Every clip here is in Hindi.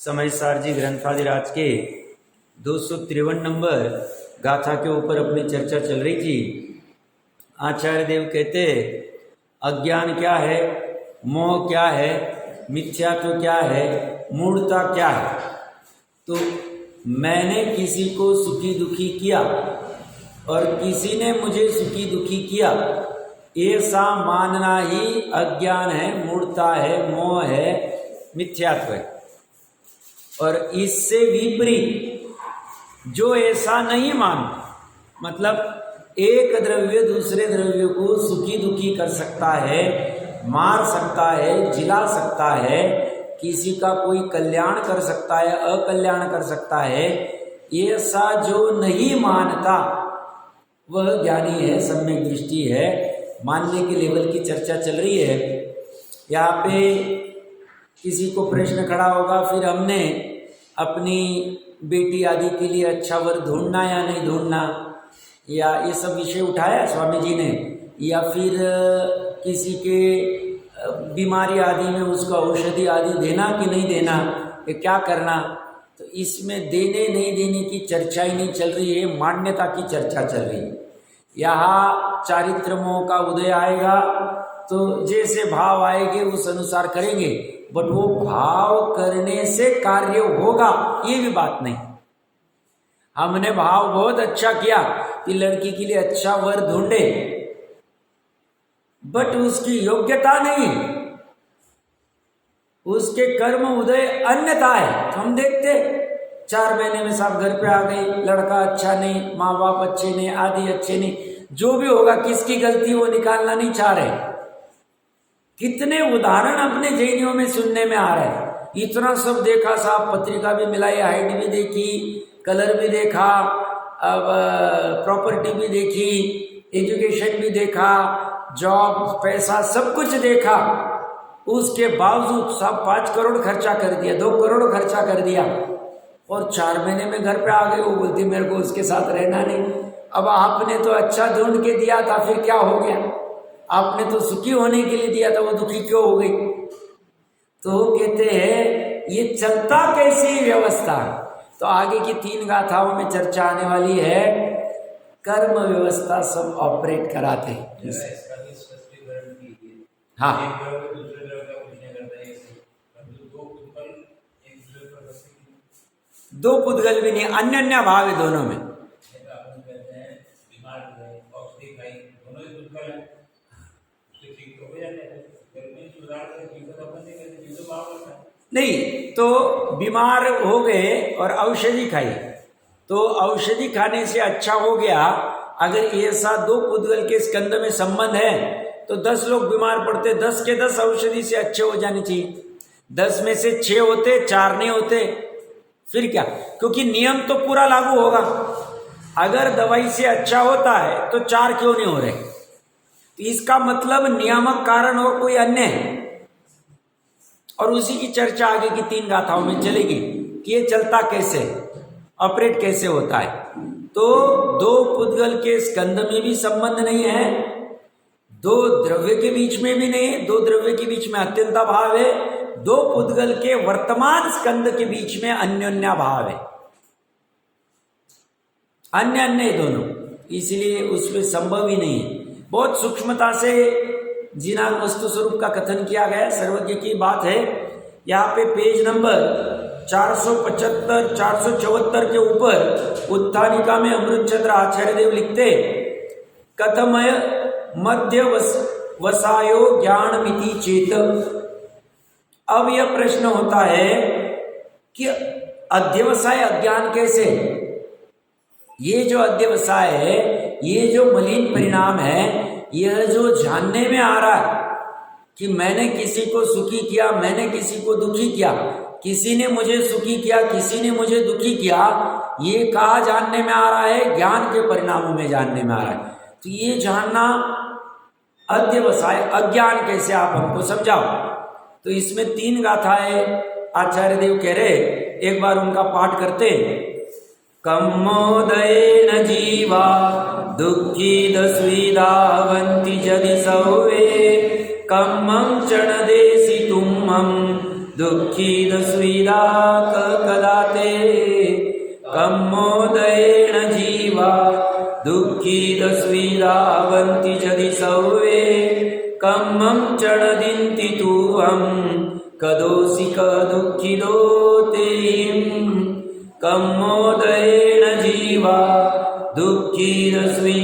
समय सारजी ग्रंथादिराज के 253 नंबर गाथा के ऊपर अपनी चर्चा चल रही थी। आचार्य देव कहते अज्ञान क्या है, मोह क्या है, मिथ्यात्व क्या है, मूढ़ता क्या है। तो मैंने किसी को सुखी दुखी किया और किसी ने मुझे सुखी दुखी किया, ऐसा मानना ही अज्ञान है, मूढ़ता है, मोह है, मिथ्यात्व है। और इससे विपरीत जो ऐसा नहीं मानता, मतलब एक द्रव्य दूसरे द्रव्य को सुखी दुखी कर सकता है, मार सकता है, जिला सकता है, किसी का कोई कल्याण कर सकता है, अकल्याण कर सकता है, ऐसा जो नहीं मानता वह ज्ञानी है, सम्यक दृष्टि है। मानने के लेवल की चर्चा चल रही है। यहाँ पे किसी को प्रश्न खड़ा होगा, फिर हमने अपनी बेटी आदि के लिए अच्छा वर ढूंढना या नहीं ढूंढना, या ये सब विषय उठाया स्वामी जी ने, या फिर किसी के बीमारी आदि में उसको औषधि आदि देना कि नहीं देना, ये क्या करना। तो इसमें देने नहीं देने की चर्चा ही नहीं चल रही है, मान्यता की चर्चा चल रही है। यहाँ चारित्र मोह का उदय आएगा तो जैसे भाव आएंगे उस अनुसार करेंगे, बट वो भाव करने से कार्य होगा ये भी बात नहीं। हमने भाव बहुत अच्छा किया कि लड़की के लिए अच्छा वर ढूंढे, बट उसकी योग्यता नहीं, उसके कर्म उदय अन्यथा है। तो हम देखते 4 महीने में सब घर पे आ गई, लड़का अच्छा नहीं, माँ बाप अच्छे नहीं, आदि अच्छे नहीं, जो भी होगा किसकी गलती वो निकालना नहीं चाह रहे। कितने उदाहरण अपने जैनियों में सुनने में आ रहे हैं। इतना सब देखा साहब, पत्रिका भी मिलाई, हाइट भी देखी, कलर भी देखा, अब प्रॉपर्टी भी देखी, एजुकेशन भी देखा, जॉब, पैसा, सब कुछ देखा। उसके बावजूद सब 5 करोड़ खर्चा कर दिया, 2 करोड़ खर्चा कर दिया, और 4 महीने में घर पे आ गए। वो बोलती मेरे को उसके साथ रहना नहीं। अब आपने तो अच्छा ढूंढ के दिया था, फिर क्या हो गया? आपने तो सुखी होने के लिए दिया था, वो दुखी क्यों हो गई? तो कहते हैं ये चलता कैसी व्यवस्था। तो आगे की 3 गाथाओं में चर्चा आने वाली है। कर्म व्यवस्था सब ऑपरेट कराते हैं। हाँ, 2 पुद्गल भी नहीं, अन्य अन्य भाव है दोनों में। नहीं तो बीमार हो गए और औषधि खाई, तो औषधि खाने से अच्छा हो गया। अगर ऐसा 2 पुद्गल के स्कंद में संबंध है तो 10 लोग बीमार पड़ते, 10 के 10 औषधि से अच्छे हो जाने चाहिए। 10 में से 6 होते, 4 नहीं होते, फिर क्या? क्योंकि नियम तो पूरा लागू होगा। अगर दवाई से अच्छा होता है तो 4 क्यों नहीं हो रहे? तो इसका मतलब नियामक कारण और कोई अन्य है। और उसी की चर्चा आगे की 3 गाथाओं में चलेगी कि ये चलता कैसे, ऑपरेट कैसे होता है। तो 2 पुद्गल के स्कंद में भी संबंध नहीं है, 2 द्रव्य के बीच में भी नहीं, 2 द्रव्य के बीच में अत्यंता भाव है, 2 पुद्गल के वर्तमान स्कंद के बीच में अन्योन्या भाव है, अन्य अन्य दोनों, इसलिए उसमें संभव ही नहीं है। बहुत सूक्ष्मता से जिना वस्तु स्वरूप का कथन किया गया, सर्वज्ञ की बात है। यहाँ पे पेज नंबर 475 474 के ऊपर उत्थानिका में अमृतचंद्र आचार्य देव लिखते कथमय मध्य वसायो ज्ञान मिति चेत। अब यह प्रश्न होता है कि अध्यवसाय अज्ञान कैसे? ये जो अध्यवसाय है, ये जो मलिन परिणाम है, यह जो जानने में आ रहा है कि मैंने किसी को सुखी किया, मैंने किसी को दुखी किया, किसी ने मुझे सुखी किया, किसी ने मुझे दुखी किया, ये कहाँ जानने में आ रहा है? ज्ञान के परिणामों में जानने में आ रहा है। तो ये जानना अध्यवसाय अज्ञान कैसे, आप हमको समझाओ। तो इसमें 3 गाथाएं आचार्य देव कह रहे, एक बार उनका पाठ करते। कम्मोदयेन जीवा दुःखी दस्विदावन्ति यदि सौवे कम्मं चणदेसि तुम्मं दुःखितस्विदा कदाते कम्मोदयेन जीवा दुःखितस्विदावन्ति जदि सर्वे कम्मं चणदिन्ति तुहं कदोषि कदुःखितो तेयं कम्मोदयेन जीवा दुःखितस्विदावन्ति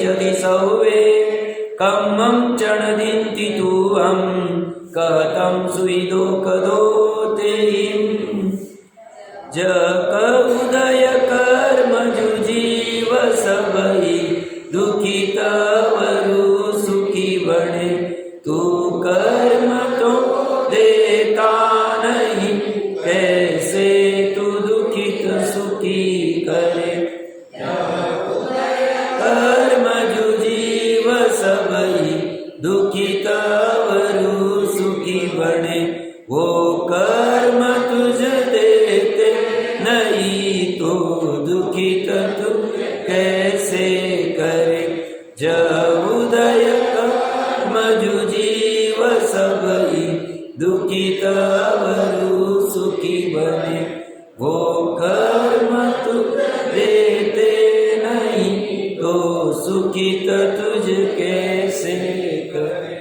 जदि सर्वे कम्मं चणदिन्ति तुहं कहतं सुविदो कदो तेयं जक उदय कर्म जुजीव सबई दुखित वरु सुखी बने तू कर्म तो देता नहीं कैसे तू दुखित सुखी करे कर्म जुजीव सबई दुखित वरु सुखी बने वो कर्म तुझ देते नहीं तो दुखित तू कैसे करे जब उदय कर्म जुजीव सबई दुखित वरु सुखी बने वो कर्म तू देते नहीं तो सुखित तुझ कैसे करे।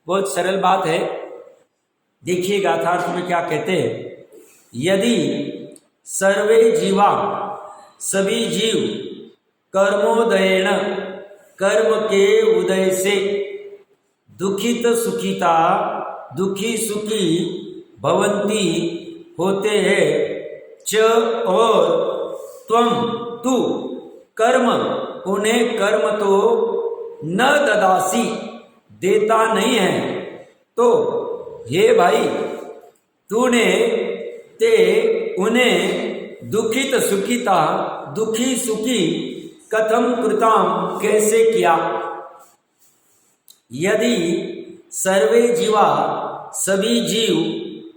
बहुत सरल बात है। देखिए गाथार्थ में क्या कहते हैं। यदि सर्वे जीवा सभी जीव कर्मोदयेन कर्म के उदय से दुखित सुखिता दुखी सुखी भवंती होते हैं च और त्वम तू कर्म उन्हें कर्म तो न ददासी देता नहीं है तो हे भाई तूने ते उन्हें दुखित सुखिता दुखी सुखी कथम कृताम कैसे किया। यदि सर्वे जीवा सभी जीव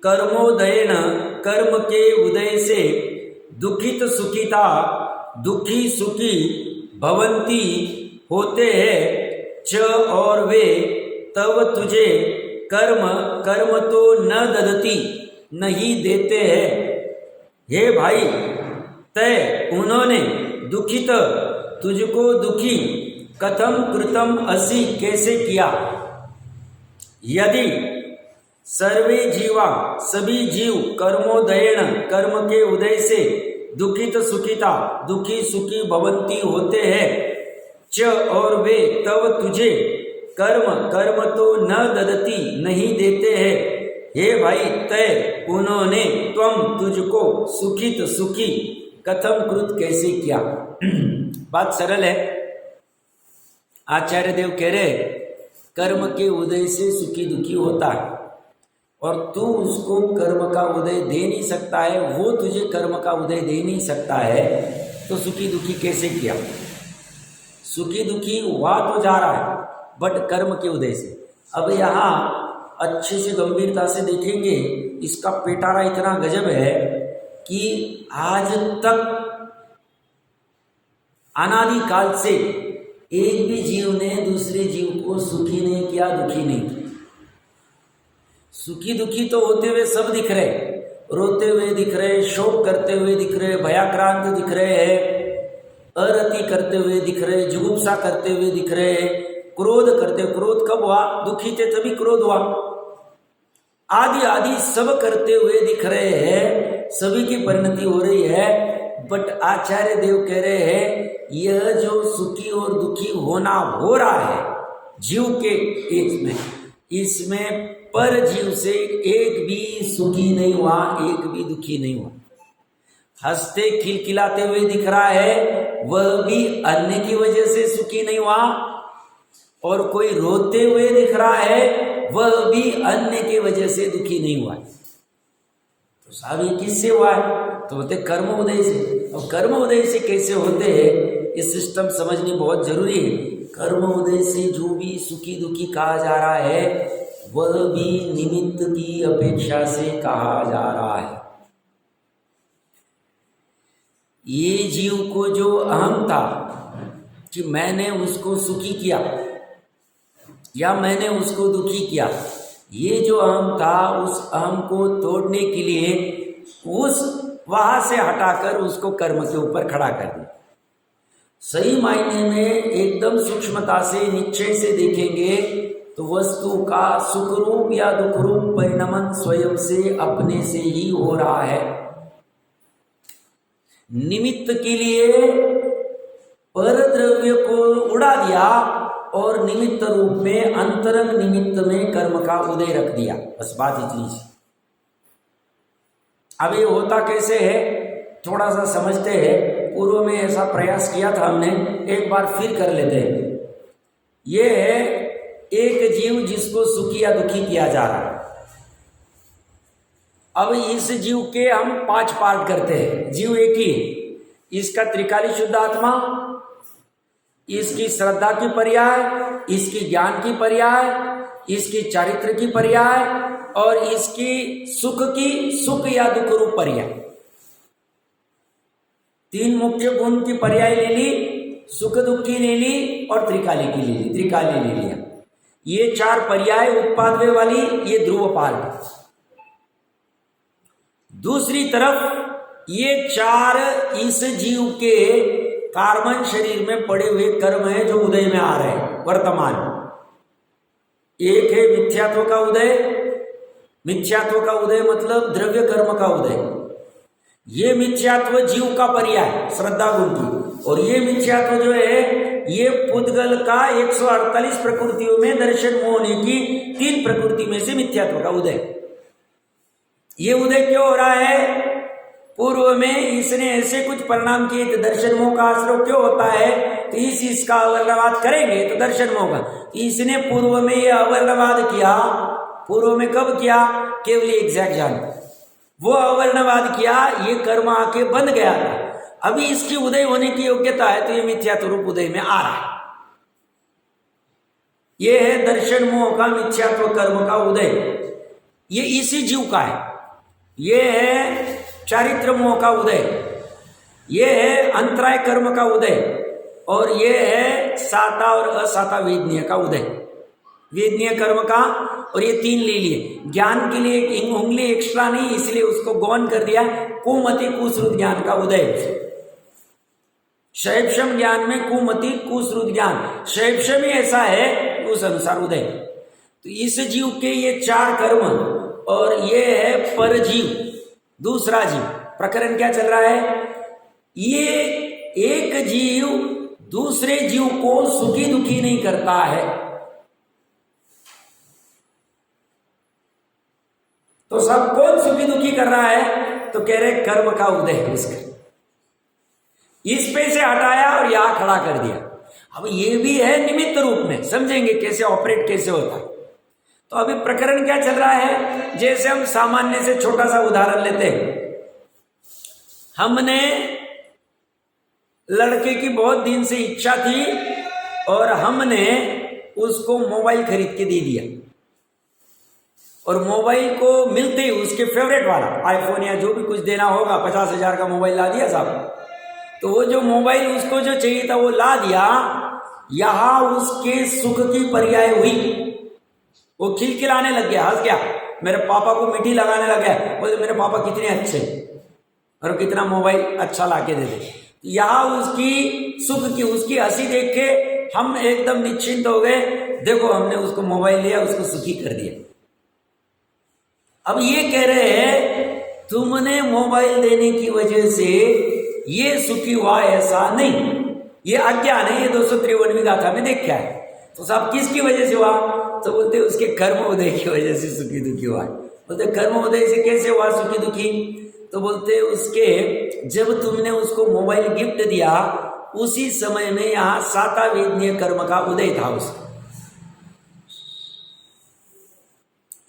कर्मोदयेन कर्म के उदय से दुखित सुखिता दुखी सुखी भवंती होते हैं च और वे तब तुझे कर्म कर्म तो न ददती नहीं देते हैं हे भाई तय उन्होंने दुखित तुझको दुखी कथम कृतम असि कैसे किया। यदि सर्वे जीवा सभी जीव कर्मोदयेन कर्म के उदय से दुखित सुखिता दुखी सुखी भवंती होते हैं च और वे तब तुझे कर्म कर्म तो न ददती नहीं देते हैं हे भाई तय उन्होंने त्वम तुझको सुखित सुखी कथम कृत कैसे किया। बात सरल है। आचार्य देव कह रहे कर्म के उदय से सुखी दुखी होता है और तू उसको कर्म का उदय दे नहीं सकता है, वो तुझे कर्म का उदय दे नहीं सकता है तो सुखी दुखी कैसे किया। सुखी दुखी हुआ तो जा रहा है बट कर्म के उदय से। अब यहाँ अच्छे से गंभीरता से देखेंगे इसका पेटारा इतना गजब है कि आज तक अनादि काल से एक भी जीव ने दूसरे जीव को सुखी नहीं किया दुखी नहीं किया। सुखी दुखी तो होते हुए सब दिख रहे, रोते हुए दिख रहे, शोक करते हुए दिख रहे, भयाक्रांत दिख रहे हैं, अरति करते हुए दिख रहे, जुगुप्सा करते हुए दिख रहे, क्रोध करते। क्रोध कब हुआ? दुखी थे तभी क्रोध हुआ। आदि आदि सब करते हुए दिख रहे हैं, सभी की परिणति हो रही है। बट आचार्य देव कह रहे हैं यह जो सुखी और दुखी होना हो रहा है जीव के एज में, इसमें पर जीव से एक भी सुखी नहीं हुआ, एक भी दुखी नहीं हुआ। हंसते खिलखिलाते हुए दिख रहा है वह भी अन्य की वजह से सुखी नहीं हुआ, और कोई रोते हुए दिख रहा है वह भी अन्य की वजह से दुखी नहीं हुआ। तो साहब ये किससे हुआ है? तो होते कर्म उदय से। अब कर्म उदय से कैसे होते हैं ये सिस्टम समझनी बहुत जरूरी है। कर्म उदय से जो भी सुखी दुखी कहा जा रहा है वह भी निमित्त की अपेक्षा से कहा जा रहा है। ये जीव को जो अहम था कि मैंने उसको सुखी किया या मैंने उसको दुखी किया, ये जो अहम था उस अहम को तोड़ने के लिए उस वहां से हटाकर उसको कर्म के ऊपर खड़ा कर दिया। सही मायने में एकदम सूक्ष्मता से निश्चय से देखेंगे तो वस्तु का सुखरूप या दुखरूप परिणमन स्वयं से अपने से ही हो रहा है। निमित्त के लिए पर द्रव्य को उड़ा दिया और निमित्त रूप में अंतरंग निमित्त में कर्म का उदय रख दिया, बस बात इतनी सी। अब ये होता कैसे है थोड़ा सा समझते हैं। पूर्व में ऐसा प्रयास किया था हमने, एक बार फिर कर लेते हैं। ये है एक जीव जिसको सुखी या दुखी किया जा रहा है। अब इस जीव के हम 5 पार्ट करते हैं। जीव एक ही, इसका त्रिकाली शुद्ध आत्मा, इसकी श्रद्धा की पर्याय, इसकी ज्ञान की पर्याय, इसकी चारित्र की पर्याय और इसकी सुख या दुख रूप पर्याय। 3 मुख्य गुण की पर्याय ले ली, सुख दुख की ले ली और त्रिकाली की ले ली, त्रिकाली ले लिया। ये 4 पर्याय उत्पादवे वाली ये ध्रुव पार्ट। दूसरी तरफ ये 4 इस जीव के कार्बन शरीर में पड़े हुए कर्म है जो उदय में आ रहे हैं वर्तमान। एक है मिथ्यात्व का उदय, मिथ्यात्व का उदय मतलब द्रव्य कर्म का उदय। ये मिथ्यात्व जीव का पर्याय श्रद्धा गुण की, और ये मिथ्यात्व जो है ये पुद्गल का 148 प्रकृतियों में दर्शन मोहनी की 3 प्रकृति में से मिथ्यात्व का उदय। ये उदय क्यों हो रहा है? पूर्व में इसने ऐसे कुछ परिणाम किए तो दर्शन मोह का आश्रय क्यों होता है? तो इसका अवर्णवाद करेंगे तो दर्शन मोह का। इसने पूर्व में ये अवर्णवाद किया, पूर्व में कब किया? केवल एग्जैक्ट जान वो अवर्णवाद किया, ये कर्म आके बंध गया था। अभी इसकी उदय होने की योग्यता है तो ये मिथ्यात्व रूप उदय में आ रहा है। ये है दर्शन मोह का मिथ्यात्व कर्म का उदय, ये इसी जीव का है। ये है चारित्र मोह का उदय, ये है अंतराय कर्म का उदय, और ये है साता और असाता वेदनीय का उदय, वेदनीय कर्म का। और ये 3 ले लिए। ज्ञान के लिए एक उंगली एक्स्ट्रा नहीं, इसलिए उसको गौन कर दिया। कुमति कुश्रुत ज्ञान का उदय। शैवशम ज्ञान में कुमति कुश्रुत ज्ञान, शैवशम ही ऐसा है उस अनुसार उदय। तो इस जीव के ये 4 कर्म, और ये है परजीव, दूसरा जीव। प्रकरण क्या चल रहा है? ये एक जीव दूसरे जीव को सुखी दुखी नहीं करता है। तो सब कौन सुखी दुखी कर रहा है? तो कह रहे कर्म का उदय है उसका। इस पे से हटाया और यहां खड़ा कर दिया। अब ये भी है निमित्त रूप में, समझेंगे कैसे ऑपरेट कैसे होता है। तो अभी प्रकरण क्या चल रहा है? जैसे हम सामान्य से छोटा सा उदाहरण लेते हैं। हमने लड़के की बहुत दिन से इच्छा थी और हमने उसको मोबाइल खरीद के दे दिया, और मोबाइल को मिलते ही उसके फेवरेट वाला आईफोन या जो भी कुछ देना होगा 50,000 का मोबाइल ला दिया साहब। तो वो जो मोबाइल उसको जो चाहिए था वो ला दिया। यहां उसके सुख की पर्याय हुई, वो खिलखिलाने लग गया, हंस गया, मेरे पापा को मिट्टी लगाने लग गया, बोले मेरे पापा कितने अच्छे और कितना मोबाइल अच्छा लाके दे दे। यहां उसकी सुख की, उसकी हंसी देख के हम एकदम निश्चिंत हो गए, देखो हमने उसको मोबाइल लिया, उसको सुखी कर दिया। अब ये कह रहे हैं तुमने मोबाइल देने की वजह से ये सुखी हुआ, ऐसा नहीं, ये अज्ञान है। ये 253वीं गाथा में देखा है। तो साहब किसकी वजह से हुआ? तो बोलते उसके कर्म उदय की वजह से सुखी दुखी हुआ। बोलते कर्म उदय से कैसे हुआ सुखी दुखी? तो बोलते उसके जब तुमने उसको मोबाइल गिफ्ट दिया उसी समय में यहाँ साता वेदनीय कर्म का उदय था उसका।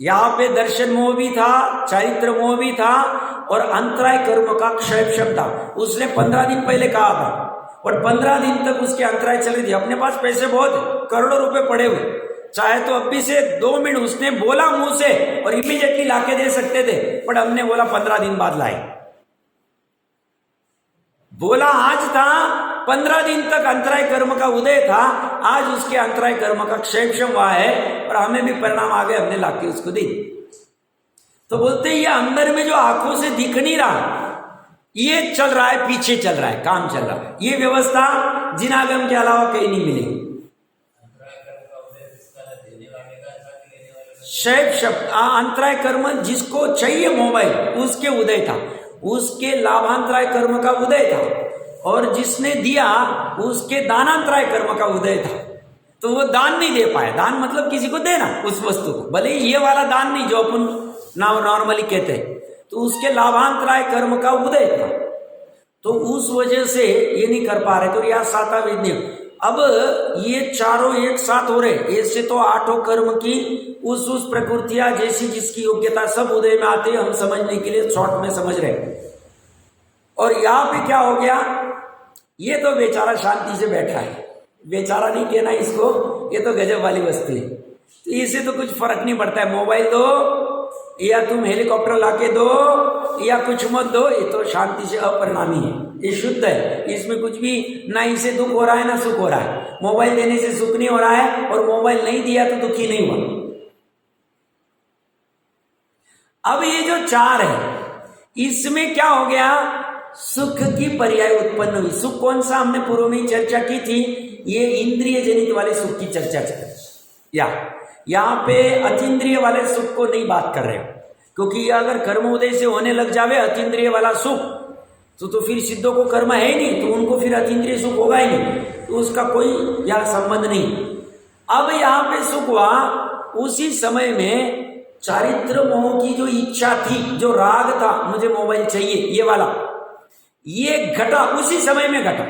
यहाँ पे दर्शन मोह भी था, चारित्र मोह भी था, और अंतराय कर्म का क्षय था। उसने 15 दिन पहले कहा था, और 15 दिन तक उसके अंतराय चल रही थी। अपने पास पैसे बहुत है, करोड़ों रुपए पड़े हुए, चाहे तो अभी से 2 मिनट उसने बोला मुंह से और इमीडिएटली लाके दे सकते थे, पर हमने बोला 15 दिन बाद लाए। बोला आज था, 15 दिन तक अंतराय कर्म का उदय था, आज उसके अंतराय कर्म का क्षेम हुआ है और हमें भी परिणाम आ गए, हमने लाके उसको दी। तो बोलते ये अंदर में जो आंखों से दिख नहीं रहा, ये चल रहा है, पीछे चल रहा है, काम चल रहा है। ये व्यवस्था जिनागम के अलावा कहीं नहीं मिलेगी। शैव शब्द अंतराय कर्म जिसको चाहिए मोबाइल, उसके उदय था, उसके लाभांतराय कर्म का उदय था, और जिसने दिया उसके दानांतराय कर्म का उदय था। तो वो दान नहीं दे पाया। दान मतलब किसी को देना उस वस्तु को, भले ये वाला दान नहीं जो अपन नॉर्मली कहते हैं, तो उसके लाभांतराय कर्म का उदय था, तो उस वजह से ये नहीं कर पा रहे। तो यहाँ साता विद्य, अब ये चारों एक साथ हो रहे, ऐसे तो आठों कर्म की उस प्रकृतियां जैसी जिसकी योग्यता सब उदय में आते, हम समझने के लिए शॉर्ट में समझ रहे। और यहाँ पे क्या हो गया, ये तो बेचारा शांति से बैठा है, बेचारा नहीं कहना इसको, ये तो गजब वाली वस्तु है, तो इससे तो कुछ फर्क नहीं पड़ता है, मोबाइल दो या तुम हेलीकॉप्टर लाके दो या कुछ मत दो, ये तो शांति से अपरिणामी है, ये शुद्ध है, इसमें कुछ भी ना इसे दुख हो रहा है ना सुख हो रहा है। मोबाइल देने से सुख नहीं हो रहा है और मोबाइल नहीं दिया तो दुखी नहीं हुआ। अब ये जो चार है, इसमें क्या हो गया, सुख की पर्याय उत्पन्न हुई। सुख कौन सा, हमने पूर्व में चर्चा की थी, ये इंद्रिय जनित वाले सुख की चर्चा चल, या यहाँ पे अतीन्द्रिय वाले सुख को नहीं बात कर रहे हो, क्योंकि अगर कर्म उदय से होने लग जावे अतीन्द्रिय वाला सुख, तो फिर सिद्धों को कर्म है ही नहीं, तो उनको फिर अतीन्द्रिय सुख होगा ही नहीं, तो उसका कोई यहाँ संबंध नहीं। अब यहाँ पे सुख हुआ, उसी समय में चारित्र मोह की जो इच्छा थी, जो राग था, मुझे मोबाइल चाहिए ये वाला, ये घटा, उसी समय में घटा,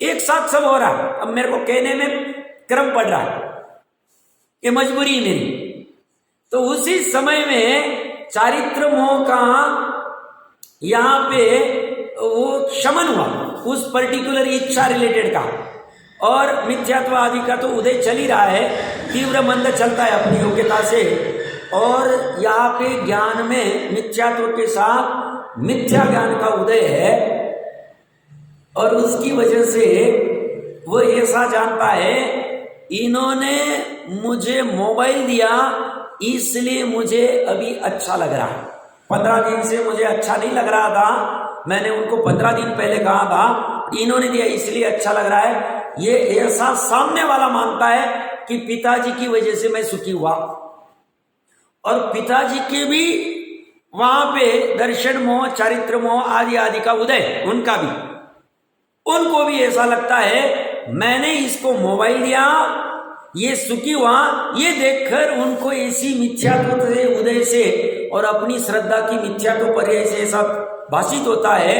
एक साथ सब हो रहा है। अब मेरे को कहने में क्रम पड़ रहा है, ये मजबूरी है मेरी। तो उसी समय में चारित्र मोह का यहां पे वो शमन हुआ, उस पर्टिकुलर इच्छा रिलेटेड का, और मिथ्यात्व आदि का तो उदय चल ही रहा है, तीव्र मंद चलता है अपनी योग्यता से, और यहाँ पे ज्ञान में मिथ्यात्व के साथ मिथ्या ज्ञान का उदय है, और उसकी वजह से वो ऐसा जानता है, इन्होंने मुझे मोबाइल दिया इसलिए मुझे अभी अच्छा लग रहा है, 15 दिन से मुझे अच्छा नहीं लग रहा था, मैंने उनको 15 दिन पहले कहा था, इन्होंने दिया इसलिए अच्छा लग रहा है। ये ऐसा सामने वाला मानता है कि पिताजी की वजह से मैं सुखी हुआ, और पिताजी के भी वहां पे दर्शन मोह, चारित्र मोह आदि आदि का उदय, उनका भी, उनको भी ऐसा लगता है मैंने इसको मोबाइल दिया, ये सुखी हुआ, ये देखकर उनको ऐसी मिथ्यात्व से उदय से और अपनी श्रद्धा की मिथ्यात्व पर्याय से ऐसा भाषित होता है,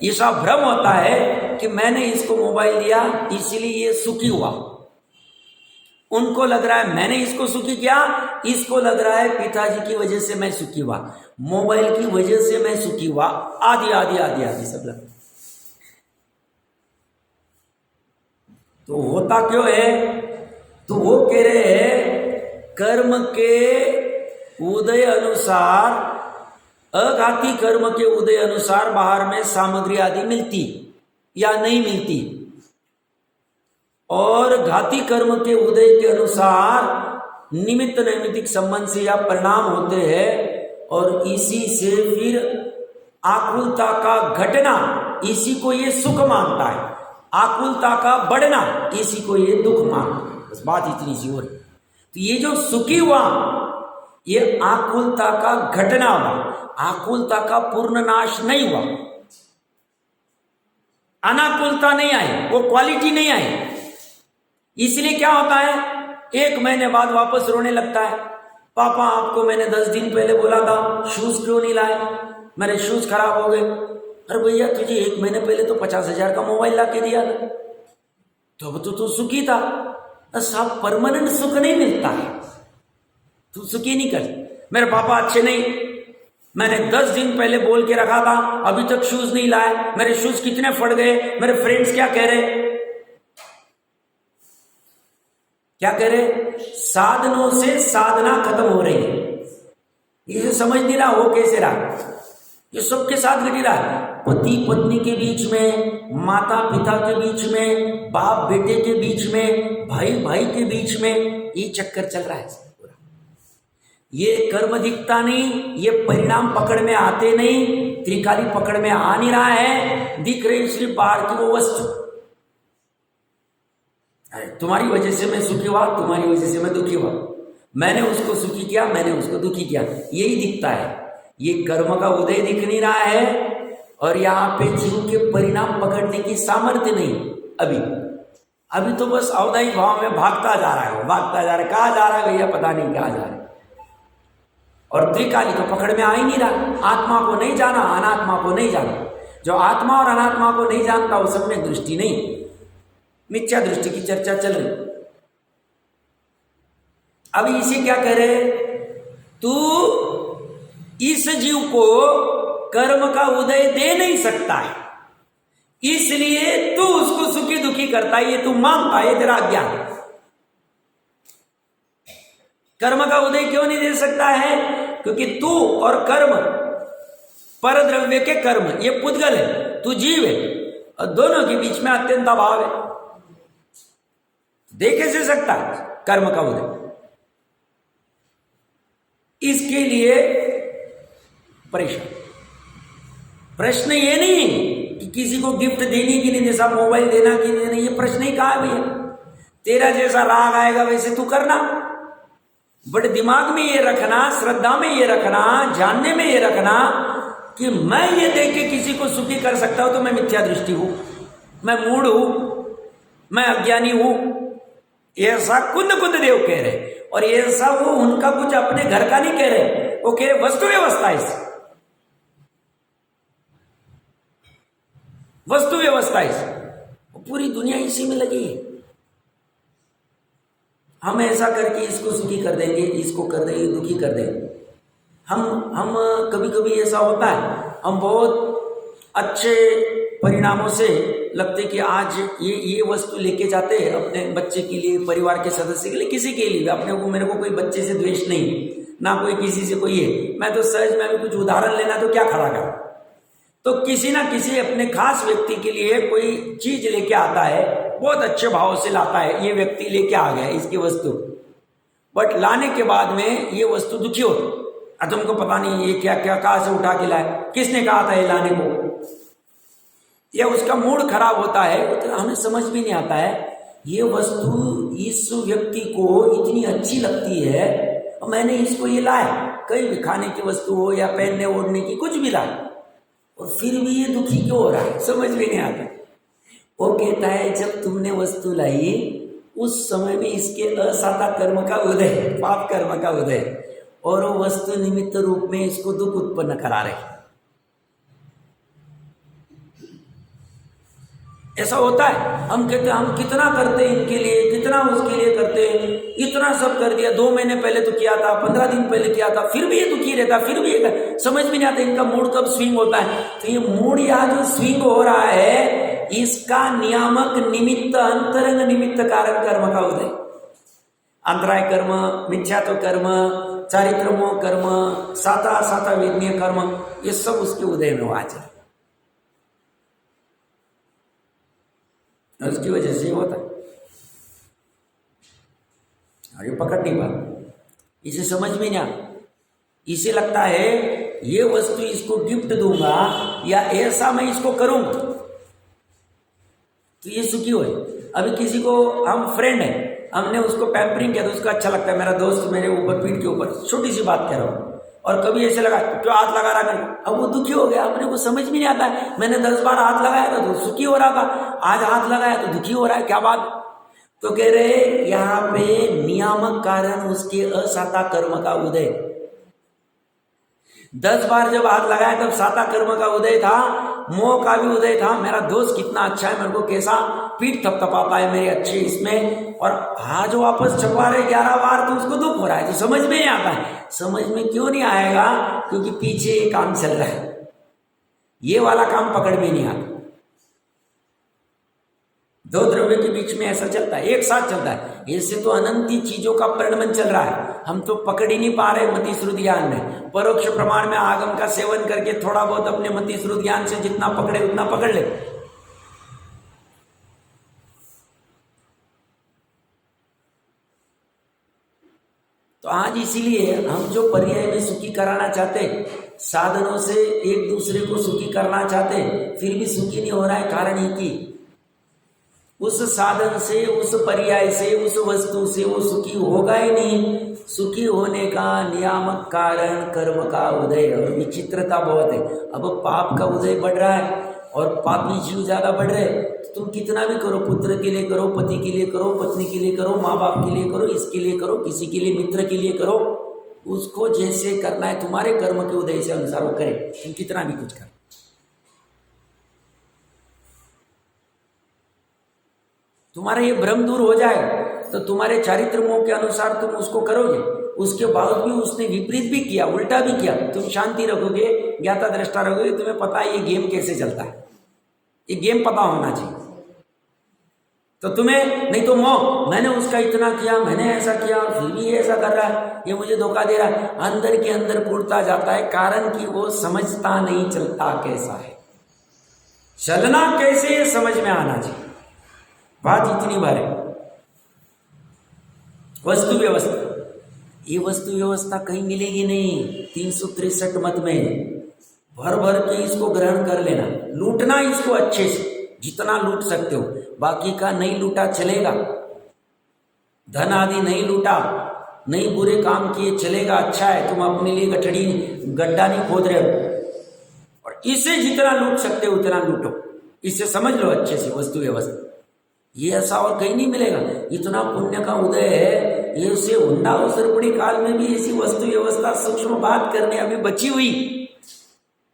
ऐसा भ्रम होता है कि मैंने इसको मोबाइल दिया इसलिए ये सुखी हुआ। उनको लग रहा है मैंने इसको सुखी किया, इसको लग रहा है पिताजी की वजह से मैं सुखी हुआ, मोबाइल की वजह से मैं सुखी हुआ, आदि आदि आदि आदि सब लगता। तो होता क्यों है, तो वो कह रहे हैं कर्म के उदय अनुसार, अघाती कर्म के उदय अनुसार बाहर में सामग्री आदि मिलती या नहीं मिलती, और घाती कर्म के उदय के अनुसार निमित्त नैमित्तिक संबंध से या परिणाम होते हैं, और इसी से फिर आकुलता का घटना, इसी को ये सुख मानता है, आकुलता का बढ़ना, इसी को ये दुख मानता है। बस बात इतनी सी हो रही। तो ये जो सुखी हुआ, ये आकुलता का घटना हुआ, आकुलता का पूर्ण नाश नहीं हुआ, अनाकुलता नहीं आई, वो क्वालिटी नहीं आई। इसलिए क्या होता है, 1 महीने बाद वापस रोने लगता है, पापा आपको मैंने 10 दिन पहले बोला था शूज क्यों नहीं लाए, मेरे शूज खराब हो गए। अरे भैया तुझे 1 महीने पहले तो 50,000 का मोबाइल ला के दिया था, तो अब तो तू सुखी था। सब परमानेंट सुख नहीं मिलता है, तू सुखी नहीं कर। मेरे पापा अच्छे नहीं, मैंने 10 दिन पहले बोल के रखा था, अभी तक शूज नहीं लाए, मेरे शूज कितने फट गए, मेरे फ्रेंड्स क्या कह रहे, क्या कह रहे, साधनों से साधना खत्म हो रही है। ये समझ नहीं रहा हो कैसे रहा, ये सबके साथ घट रहा है। पति पत्नी के बीच में, माता पिता के बीच में, बाप बेटे के बीच में, भाई भाई के बीच में, ये चक्कर चल रहा है पूरा। ये कर्म दिखता नहीं, ये परिणाम पकड़ में आते नहीं, त्रिकाली पकड़ में आ नहीं रहा है, दिख रही सिर्फ बाहर की वो वस्तु। तुम्हारी वजह से मैं सुखी हुआ, तुम्हारी वजह से मैं दुखी हुआ, मैंने उसको सुखी किया, मैंने उसको दुखी किया, यही दिखता है। ये कर्म का उदय दिख नहीं रहा है और यहाँ पे जीव के परिणाम पकड़ने की सामर्थ्य नहीं। अभी तो बस अवधायिक भाव में भागता जा रहा है, वो भागता जा रहा है। कहाँ जा रहा है भैया पता नहीं कहाँ जा रहा है। और त्रिकाली तो पकड़ में आ ही नहीं रहा। आत्मा को नहीं जाना, अनात्मा को नहीं जाना। जो आत्मा और अनात्मा को नहीं जानता वो सम्यक दृष्टि नहीं, मिथ्या दृष्टि की चर्चा चल रही। अभी इसे क्या कह रहे, तू इस जीव को कर्म का उदय दे नहीं सकता है, इसलिए तू उसको सुखी दुखी करता है, ये तू मानता है, तेरा अज्ञान। कर्म का उदय क्यों नहीं दे सकता है? क्योंकि तू और कर्म, पर द्रव्य के कर्म, ये पुद्गल है, तू जीव है, और दोनों के बीच में अत्यंत अभाव है। दे कैसे सकता कर्म का उदय? इसके लिए परेशान। प्रश्न ये नहीं कि किसी को गिफ्ट देनी कि नहीं, जैसा मोबाइल देना कि नहीं, ये प्रश्न ही कहा भैया। तेरा जैसा राग आएगा वैसे तू करना, बट दिमाग में ये रखना, श्रद्धा में ये रखना, जानने में ये रखना कि मैं ये देख के किसी को सुखी कर सकता हूं तो मैं मिथ्या दृष्टि हूं, मैं मूढ़ हूं, मैं अज्ञानी हूं। ऐसा कुंद देव कह रहे, और ऐसा वो उनका कुछ अपने घर का नहीं कह रहे, वो कह रहे वस्तु व्यवस्था इस वस्तु व्यवस्था इस पूरी दुनिया इसी में लगी है। हम ऐसा करके इसको सुखी कर देंगे, इसको कर देंगे, दुखी कर देंगे। हम कभी कभी ऐसा होता है, हम बहुत अच्छे परिणामों से लगते कि आज ये वस्तु लेके जाते हैं अपने बच्चे के लिए, परिवार के सदस्य के लिए, किसी के लिए। अपने को, मेरे को कोई बच्चे से द्वेष नहीं, ना कोई किसी से कोई है। मैं तो सहज में कुछ उदाहरण लेना तो क्या खड़ा कर, तो किसी ना किसी अपने खास व्यक्ति के लिए कोई चीज लेके आता है, बहुत अच्छे भाव से लाता है, ये व्यक्ति लेके आ गया इसकी वस्तु, बट लाने के बाद में ये वस्तु दुखी हो, तुमको पता नहीं ये क्या क्या कहाँ से उठा के लाए, किसने कहा था ये लाने को, या उसका मूड खराब होता है, तो हमें समझ भी नहीं आता है ये वस्तु इस व्यक्ति को इतनी अच्छी लगती है, और मैंने इसको ये लाया, कहीं भी खाने की वस्तु हो या पहनने ओढ़ने की, कुछ भी लाए, और फिर भी ये दुखी क्यों हो रहा है, समझ भी नहीं आता। वो कहता है जब तुमने वस्तु लाई उस समय में इसके असाता कर्म का उदय, पाप कर्म का उदय, और वो वस्तु निमित्त रूप में इसको दुख उत्पन्न करा रही। ऐसा होता है। हम कहते हैं हम कितना करते हैं इनके लिए, कितना उसके लिए करते हैं, इतना सब कर दिया, 2 महीने पहले तो किया था, 15 दिन पहले किया था, फिर भी ये दुखी रहता, फिर भी ये समझ में नहीं आता इनका मूड कब स्विंग होता है। तो ये मूड या जो स्विंग हो रहा है, इसका नियामक निमित्त, अंतरंग निमित्त कारण कर्म का उदय। अंतराय कर्म, मिथ्यात्व कर्म, चारित्रमो कर्म, साता वेदनीय कर्म, ये सब उसके उदय में हुआ है, उसकी वजह से होता है। और ये पकड़ नहीं पाता, इसे समझ में नहीं आता, इसे लगता है ये वस्तु इसको गिफ्ट दूंगा या ऐसा मैं इसको करूंगा तो ये सुखी हो। अभी किसी को, हम फ्रेंड है, हमने उसको पैम्परिंग किया तो उसको अच्छा लगता है, मेरा दोस्त मेरे ऊपर, पीठ के ऊपर, छोटी सी बात कह रहा हूँ, और कभी ऐसे लगा क्यों हाथ लगा रहा है, अब वो दुखी हो गया, अपने को समझ में नहीं आता है, मैंने 10 बार हाथ लगाया था तो सुखी हो रहा था, आज हाथ लगाया तो दुखी हो रहा है, क्या बात। तो कह रहे यहाँ पे नियामक कारण उसके असाता कर्म का उदय। 10 बार जब हाथ लगाया तब साता कर्म का उदय था, मोह का भी उदय था, मेरा दोस्त कितना अच्छा है, मेरे को कैसा पीठ थपथपाता है मेरे अच्छे इसमें, और आज वापस छपा रहे 11 बार तो उसको दुख हो रहा है। तो समझ में नहीं आता है। समझ में क्यों नहीं आएगा? क्योंकि पीछे ये काम चल रहा है, ये वाला काम पकड़ में नहीं आता। दो द्रव्य के बीच में ऐसा चलता है, एक साथ चलता है। ऐसे तो अनंत चीजों का परिणमन चल रहा है, हम तो पकड़ ही नहीं पा रहे मति श्रुत ज्ञान में। परोक्ष प्रमाण में आगम का सेवन करके थोड़ा बहुत अपने मति श्रुत ज्ञान से जितना पकड़े उतना पकड़ ले। तो आज इसीलिए हम जो पर्याय में सुखी कराना चाहते, साधनों से एक दूसरे को सुखी करना चाहते, फिर भी सुखी नहीं हो रहा है। कारण ही कि उस साधन से, उस पर्याय से, उस वस्तु से वो सुखी होगा ही नहीं। सुखी होने का नियामक कारण कर्म का उदय। और विचित्रता बहुत है, अब पाप का उदय बढ़ रहा है और पापी जीव ज्यादा बढ़ रहे। तो तुम कितना भी करो, पुत्र के लिए करो, पति के लिए करो, पत्नी के लिए करो, माँ बाप के लिए करो, इसके लिए करो, किसी के लिए, मित्र के लिए करो, उसको जैसे करना है तुम्हारे कर्म के उदय से अनुसार वो करे, तुम कितना भी कुछ करो। तुम्हारा ये भ्रम दूर हो जाए तो तुम्हारे चारित्र मोह के अनुसार तुम उसको करोगे। उसके बाद भी उसने विपरीत भी किया, उल्टा भी किया, तुम शांति रखोगे, ज्ञाता दृष्टा रखोगे, तुम्हें पता है ये गेम कैसे चलता है, ये गेम पता होना चाहिए। तो तुम्हें नहीं तो मोह, मैंने उसका इतना किया, मैंने ऐसा किया, फिर भी ये ऐसा कर रहा है, ये मुझे धोखा दे रहा है, अंदर के अंदर कूदता जाता है। कारण कि वो समझता नहीं चलता कैसा है, चलना कैसे ये समझ में आना चाहिए। बात इतनी बार है। वस्तु व्यवस्था, ये वस्तु व्यवस्था कहीं मिलेगी नहीं। 363 मत में भर भर के इसको ग्रहण कर लेना, लूटना इसको अच्छे से, जितना लूट सकते हो, बाकी का नहीं लूटा चलेगा। धन आदि नहीं लूटा, नहीं बुरे काम किए चलेगा, अच्छा है, तुम अपने लिए गड्ढा नहीं खोद रहे हो। और इसे जितना लूट सकते हो उतना लूटो, इसे समझ लो अच्छे से वस्तु व्यवस्था। ये ऐसा और कहीं नहीं मिलेगा। इतना पुण्य का उदय है, ये उसे हुंडा अवसरपड़ी काल में भी ऐसी वस्तु व्यवस्था सूक्ष्म बात करने अभी बची हुई।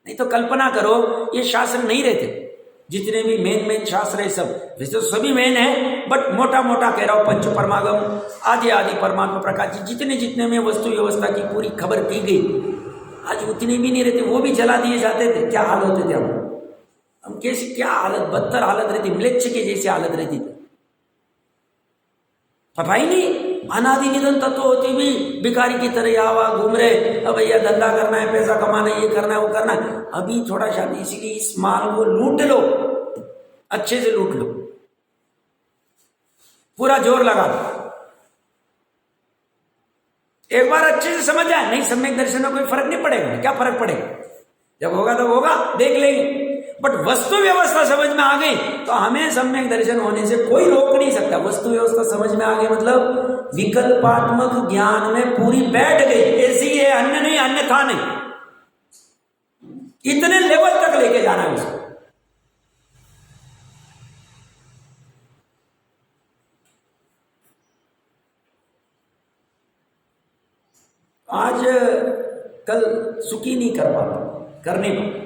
नहीं तो कल्पना करो ये शास्त्र नहीं रहते, जितने भी मेन शास्त्र है सब, वैसे तो सभी मेन है, बट मोटा मोटा कह रहा हूं, पंच परमागम आदि आदि परमात्मा प्रकाश जी, जितने में वस्तु व्यवस्था की पूरी खबर की गई, आज उतने भी नहीं रहते, वो भी जला दिए जाते थे। क्या हाल होते थे हम कैसे, क्या हालत, बदतर हालत रहती, म्लेच्छ के जैसी हालत रहती थी। पता ही नहीं, अनादि निधन तत्व होती भी भिखारी की तरह यहाँ घूम रहे, अब भैया धंधा करना है, पैसा कमाना है, ये करना है, वो करना है। अभी थोड़ा शादी, इसीलिए इस माल को लूट लो, अच्छे से लूट लो, पूरा जोर लगा दो। एक बार अच्छे से समझ जाए, नहीं सम्यक दर्शन में कोई फर्क नहीं पड़ेगा। क्या फर्क पड़ेगा, जब होगा तब होगा, देख लेंगे। बट वस्तु व्यवस्था समझ में आ गई तो हमें सम्यक दर्शन होने से कोई रोक नहीं सकता। वस्तु व्यवस्था समझ में आ गई मतलब विकल्पात्मक ज्ञान में पूरी बैठ गई, ऐसी है, अन्य नहीं, अन्यथा नहीं, इतने लेवल तक लेके जाना है उसको। आज कल सुखी नहीं कर पाता, करने पर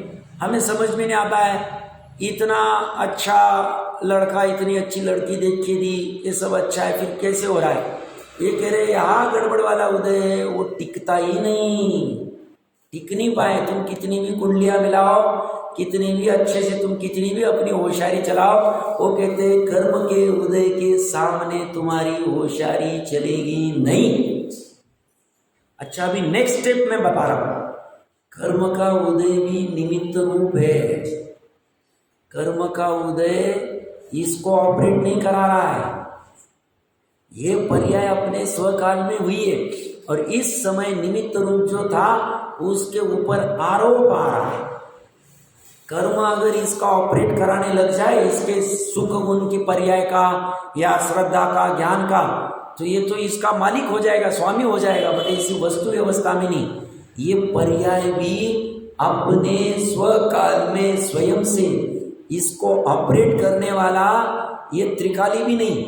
हमें समझ में नहीं आता है। इतना अच्छा लड़का, इतनी अच्छी लड़की देख के दी, ये सब अच्छा है, फिर कैसे हो रहा है? ये कह रहे यहाँ गड़बड़ वाला उदय है, वो टिकता ही नहीं, टिक नहीं पाए। तुम कितनी भी कुंडलियां मिलाओ, कितनी भी अच्छे से, तुम कितनी भी अपनी होशियारी चलाओ, वो कहते कर्म के उदय के सामने तुम्हारी होशियारी चलेगी नहीं। अच्छा, अभी नेक्स्ट स्टेप मैं बता रहा हूं। कर्म का उदय भी निमित्त रूप है। कर्म का उदय इसको ऑपरेट नहीं करा रहा है, ये पर्याय अपने स्वकाल में हुई है और इस समय निमित्त रूप जो था उसके ऊपर आरोप आ रहा है। कर्म अगर इसका ऑपरेट कराने लग जाए, इसके सुख गुण की पर्याय का या श्रद्धा का, ज्ञान का, तो ये तो इसका मालिक हो जाएगा, स्वामी हो जाएगा। बट इसी वस्तु व्यवस्था में नहीं, ये पर्याय भी अपने स्वकाल में स्वयं से इसको ऑपरेट करने वाला ये त्रिकाली भी नहीं,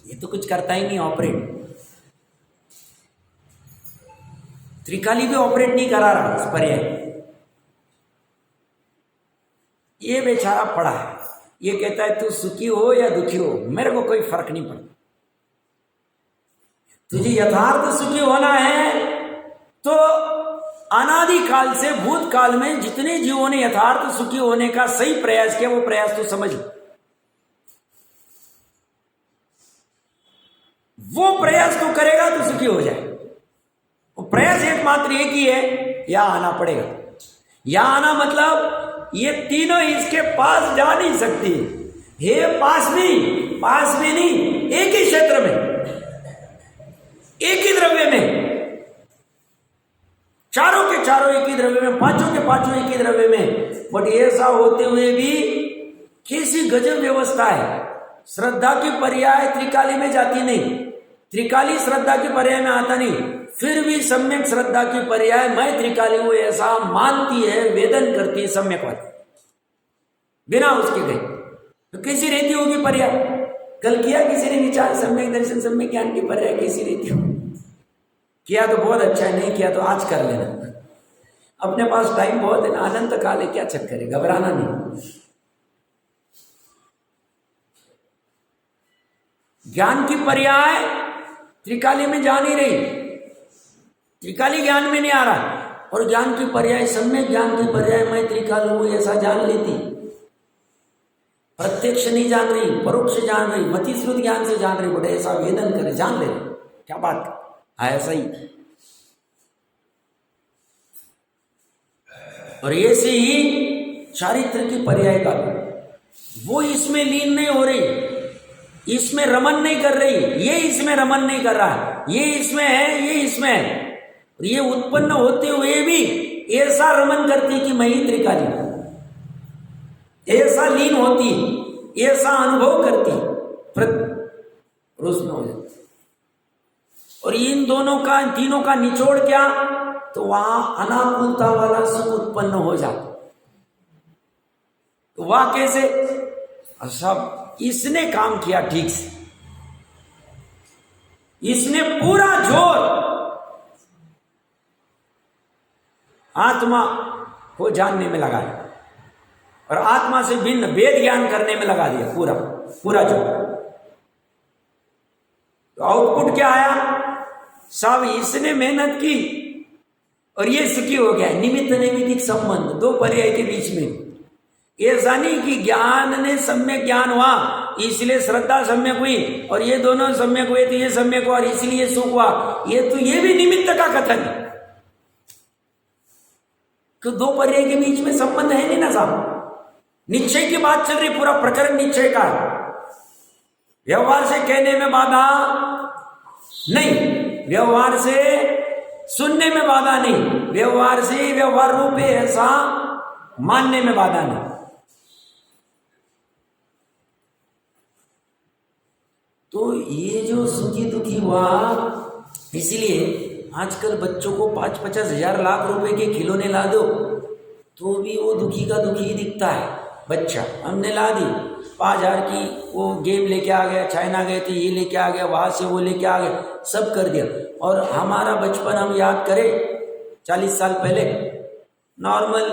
ये तो कुछ करता ही नहीं ऑपरेट। त्रिकाली भी ऑपरेट नहीं करा रहा इस पर्याय। ये बेचारा पड़ा है, ये कहता है तू सुखी हो या दुखी हो, मेरे को कोई फर्क नहीं पड़ता। तुझे यथार्थ सुखी होना है तो अनादि काल से भूतकाल में जितने जीवों ने यथार्थ सुखी होने का सही प्रयास किया, वो प्रयास तो समझ। वो प्रयास तो करेगा तो सुखी हो जाए। वो प्रयास एकमात्र एक ही है, यहां आना पड़ेगा। यहां आना मतलब ये तीनों इसके पास जा नहीं सकती है, पास में नहीं, एक ही क्षेत्र में, एक ही द्रव्य में, चारों के चारों एक ही द्रव्य में, पांचों के पांचों एक ही द्रव्य में। बट ऐसा होते हुए भी कैसी गजब व्यवस्था है। श्रद्धा की पर्याय त्रिकाली में जाती नहीं, त्रिकाली श्रद्धा की पर्याय में आता नहीं, फिर भी सम्यक श्रद्धा की पर्याय मैं त्रिकाली हूं ऐसा मानती है, वेदन करती है सम्यकवादी, बिना उसके गए। तो कैसी रहती होगी पर्याय? कल किया किसी ने विचार, सम्यक दर्शन सम्यक ज्ञान की पर्याय कैसी रहती हो? किया तो बहुत अच्छा है, नहीं किया तो आज कर लेना, अपने पास टाइम बहुत है ना, अनंत काल है, क्या चक्कर है, घबराना नहीं। ज्ञान की पर्याय त्रिकाली में जा नहीं रही, त्रिकाली ज्ञान में नहीं आ रहा, और ज्ञान की पर्याय सम्यक ज्ञान की पर्याय मैं त्रिकाल हूं ऐसा जान लेती। प्रत्यक्ष नहीं जान रही, परोक्ष जान रही, मति श्रुत ज्ञान से जान रही, बड़े ऐसा वेदन करे, जान ले, क्या बात है, ऐसा ही। और ऐसे ही चारित्र की पर्याय का वो इसमें लीन नहीं हो रही, इसमें रमन नहीं कर रही, ये इसमें रमन नहीं कर रहा, ये इसमें है, ये इसमें है, ये उत्पन्न होते हुए भी ऐसा रमन करती कि मैं ही त्रिकाली, ऐसा लीन होती, ऐसा अनुभव करती, प्रश्न हो जाती। और इन दोनों का, तीनों का निचोड़ क्या? तो वहां अनाकुलता वाला सुख उत्पन्न हो जाता। तो वह कैसे? सब इसने काम किया ठीक से, इसने पूरा जोर आत्मा को जानने में लगाया और आत्मा से भिन्न वेद ज्ञान करने में लगा दिया, पूरा जोर। तो आउटपुट क्या आया? सब इसने मेहनत की और ये सुखी हो गया। निमित्त नैमित्तिक संबंध, दो पर्याय के बीच में। ऐसा नहीं कि ज्ञान ने सम्यक ज्ञान हुआ इसलिए श्रद्धा सम्यक हुई और ये दोनों सम्यक हुए तो ये सम्यक हुआ और इसलिए सुख हुआ। ये भी निमित्त का कथन है, तो दो पर्याय के बीच में संबंध है नहीं ना साहब। निश्चय की बात चल रही, पूरा प्रकरण निश्चय का। व्यवहार से कहने में बाधा नहीं, व्यवहार से सुनने में बाधा नहीं, व्यवहार से व्यवहार रूप है ऐसा मानने में बाधा नहीं। तो ये जो सुखी दुखी हुआ, इसलिए आजकल बच्चों को 5-50 हजार लाख रुपए के खिलौने ला दो तो भी वो दुखी का दुखी ही दिखता है बच्चा। हमने ला दी 5,000 की, वो गेम लेके आ गया, चाइना गए थे ये लेके आ गया, वहां से वो लेके आ गया, सब कर दिया। और हमारा बचपन हम याद करें 40 साल पहले, नॉर्मल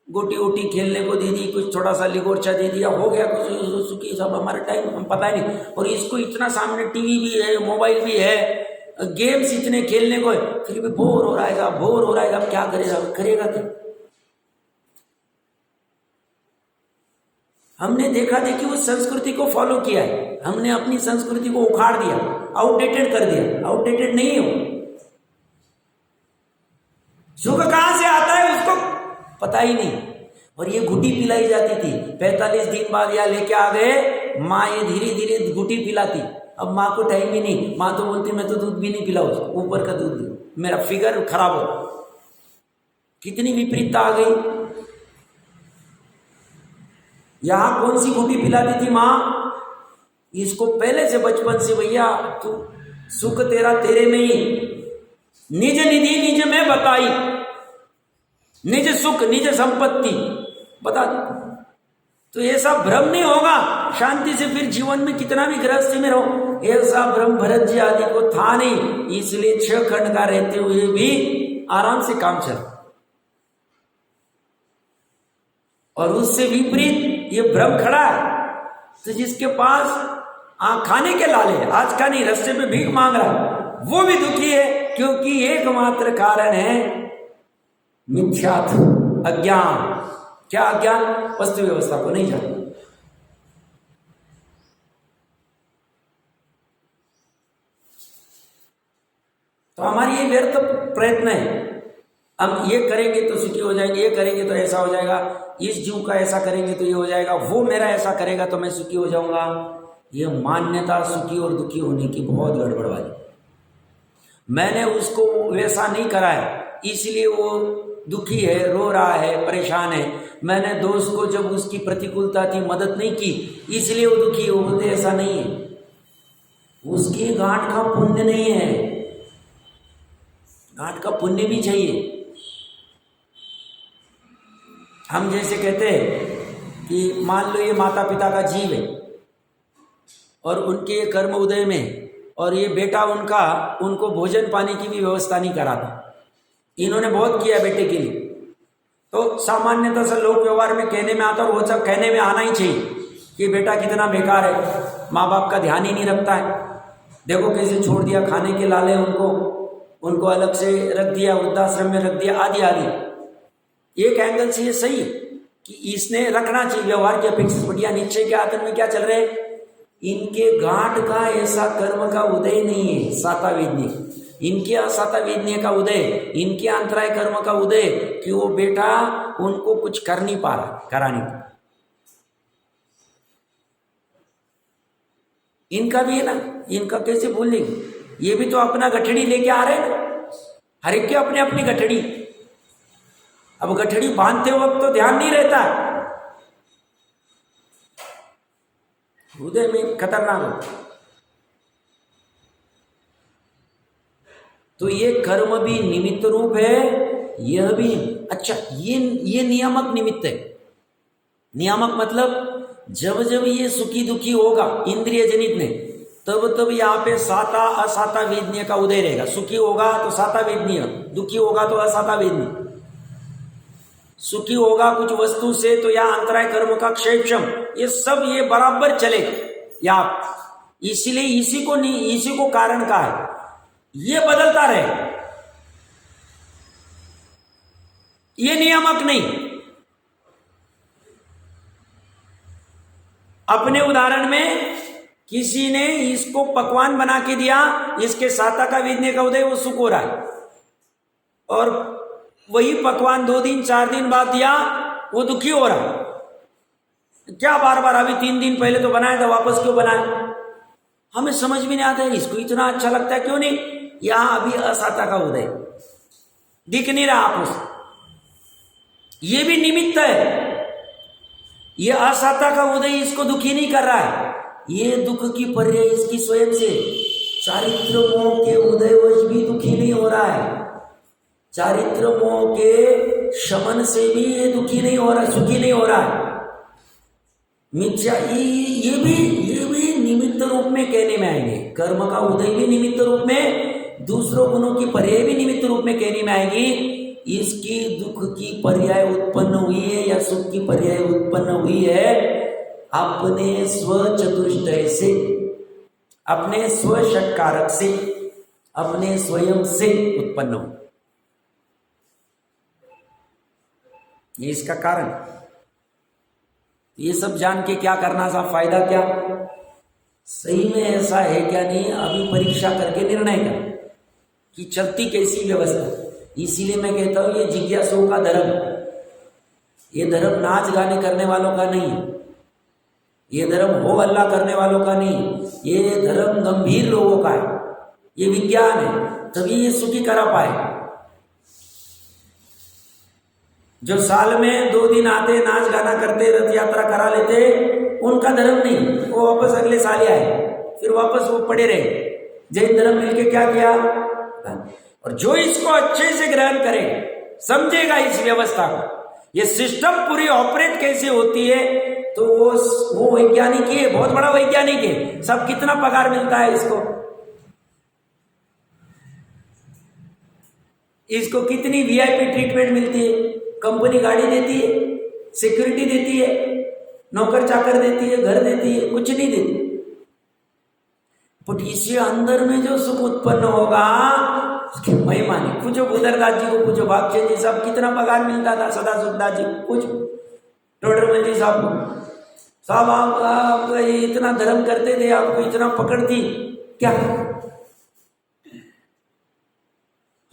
गोटी वोटी खेलने को दे दी, कुछ थोड़ा सा लिगोरचा दे दिया, हो गया कुछ सुखी। सब हमारा टाइम हम पता ही नहीं। और इसको इतना सामने टीवी भी है, मोबाइल भी है, गेम्स इतने खेलने को है, फिर भी बोर हो रहा है, बोर हो रहा है। अब क्या करेगा क्या? हमने देखा देखी उस संस्कृति को फॉलो किया है, हमने अपनी संस्कृति को उखाड़ दिया, आउटडेटेड कर दिया। आउटडेटेड नहीं हो, सुख कहां से आता है उसको पता ही नहीं। और ये घुटी पिलाई जाती थी, 45 दिन बाद या लेके आ गए माँ, ये धीरे धीरे घुटी पिलाती। अब माँ को टाइम ही नहीं, माँ तो बोलती मैं तो दूध भी नहीं पिलाऊं, ऊपर का दूध दो, मेरा फिगर खराब हो। कितनी विपरीतता आ गई। यहां कौन सी घुटी पिलाती थी माँ? इसको पहले से बचपन से, भैया तू सुख तेरा तेरे में ही, निज निधि निज में बताई, निज सुख निज संपत्ति बता दो। तो ऐसा भ्रम नहीं होगा, शांति से फिर जीवन में कितना भी गृहस्थी में रहो, ऐसा भ्रम भरत जी आदि को था नहीं। इसलिए 6 खंड का रहते हुए भी आराम से काम चल। और उससे विपरीत ये भ्रम खड़ा है। तो जिसके पास खाने के लाले, आज का नहीं, रास्ते पे भीख मांग रहा, वो भी दुखी है, क्योंकि एकमात्र कारण है मिथ्यात्व, अज्ञान। क्या अज्ञान? वस्तु व्यवस्था को नहीं जानता। तो हमारी ये व्यर्थ प्रयत्न है। हम ये करेंगे तो सुखी हो जाएंगे, ये करेंगे तो ऐसा हो जाएगा, इस जीव का ऐसा करेंगे तो ये हो जाएगा, वो मेरा ऐसा करेगा तो मैं सुखी हो जाऊंगा। ये मान्यता सुखी और दुखी होने की बहुत गड़बड़ वाली। मैंने उसको वैसा नहीं कराया इसलिए वो दुखी है, रो रहा है, परेशान है। मैंने दोस्त को जब उसकी प्रतिकूलता थी मदद नहीं की इसलिए वो दुखी है। वो बोलते ऐसा नहीं है, उसकी गांठ का पुण्य नहीं है। गांठ का पुण्य भी चाहिए। हम जैसे कहते हैं कि मान लो ये माता पिता का जीव है और उनके कर्म उदय में, और ये बेटा उनको भोजन पानी की भी व्यवस्था नहीं कराता। इन्होंने बहुत किया बेटे के लिए, तो सामान्यतः से लोक व्यवहार में कहने में आता, और वो सब कहने में आना ही चाहिए कि बेटा कितना बेकार है, माँ बाप का ध्यान ही नहीं रखता है, देखो कैसे छोड़ दिया, खाने के लाले उनको अलग से रख दिया, वृद्धाश्रम में रख दिया, आदि आदि। एक एंगल से ये सही कि इसने रखना चाहिए व्यवहार की अपेक्षा बढ़िया। निश्चय के आतन में क्या चल रहे हैं, इनके गांठ का ऐसा कर्म का उदय नहीं है साता वेदनीय, इनके असाता वेदनीय का उदय, इनके अंतराय कर्म का उदय कि वो बेटा उनको कुछ कर नहीं पा रहा, करा नहीं पा। इनका भी है ना, इनका कैसे भूल लेंगे, ये भी तो अपना गठड़ी लेके आ रहे हैं ना, हर एक के अपने अपनी गठड़ी। अब गठड़ी बांधते वक्त तो ध्यान नहीं रहता, हृदय में खतरनाक होता। तो ये कर्म भी निमित्त रूप है, यह भी। अच्छा, ये नियामक निमित्त है। नियामक मतलब जब जब ये सुखी दुखी होगा इंद्रिय जनित में, तब तब यहाँ पे साता असाता वेदनीय का उदय रहेगा। सुखी होगा तो साता वेदनीय, दुखी होगा तो असाता वेदनीय। सुखी होगा कुछ वस्तु से तो या अंतराय कर्म का क्षेपम, ये सब ये बराबर चले या। इसीलिए इसी को कारण का है, ये बदलता रहे, ये नियामक नहीं। अपने उदाहरण में किसी ने इसको पकवान बना के दिया, इसके साता का वेदनीय का उदय, वो सुख हो रहा है, और वही पकवान 2 दिन 4 दिन बाद दिया, वो दुखी हो रहा है। क्या बार बार, अभी 3 दिन पहले तो बनाया था, वापस क्यों बनाया? हमें समझ भी नहीं आता है, इसको इतना अच्छा लगता है क्यों नहीं। यहां अभी असाता का उदय दिख नहीं रहा आप उसे, ये भी निमित्त है। ये असाता का उदय इसको दुखी नहीं कर रहा है, ये दुख की पर्याय इसकी स्वयं से चारित्र मोह के उदयवश भी दुखी नहीं हो रहा है। चारित्र मोह के शमन से भी ये दुखी नहीं हो रहा, सुखी नहीं हो रहा है। मिथ्या ये भी निमित्त रूप में कहने में आएंगे। कर्म का उदय भी निमित्त रूप में, दूसरों गुणों की पर्याय भी निमित्त रूप में कहने में आएगी। इसकी दुख की पर्याय उत्पन्न हुई है या सुख की पर्याय उत्पन्न हुई है अपने स्व चतुष्टय से, अपने स्व षटकारक से, अपने स्वयं से उत्पन्न हुई। ये इसका कारण। ये सब जान के क्या करना था, फायदा क्या? सही में ऐसा है क्या नहीं, अभी परीक्षा करके निर्णय कर कि चलती कैसी व्यवस्था। इसीलिए मैं कहता हूं ये जिज्ञासुओं का धर्म, ये धर्म नाच गाने करने वालों का नहीं, ये धर्म हो हल्ला करने वालों का नहीं, ये धर्म गंभीर लोगों का है, ये विज्ञान है, तभी ये सुखी करा पाए। जो साल में 2 दिन आते, नाच गाना करते, रथ यात्रा करा लेते, उनका धर्म नहीं, वो वापस अगले साल ही आए, फिर वापस वो पड़े रहे। जैन धर्म मिलके क्या किया? और जो इसको अच्छे से ग्रहण करे, समझेगा इस व्यवस्था को, ये सिस्टम पूरी ऑपरेट कैसे होती है, तो वो वैज्ञानिक है, बहुत बड़ा वैज्ञानिक है। सब कितना पगार मिलता है इसको कितनी वीआईपी ट्रीटमेंट मिलती है, कंपनी गाड़ी देती है, सिक्योरिटी देती है, नौकर चाकर देती है, घर देती है, कुछ नहीं देती। बट इससे अंदर में जो सुख उत्पन्न होगा उसकी महिमा नहीं। पूछो बुधरदास जी को, पूछो भागचंद जी साहब कितना पगार मिलता था, सदा सुखदास जी को पूछो, टोडरमल जी साहब को, साहब आप इतना धर्म करते थे, आपको इतना पकड़ थी क्या?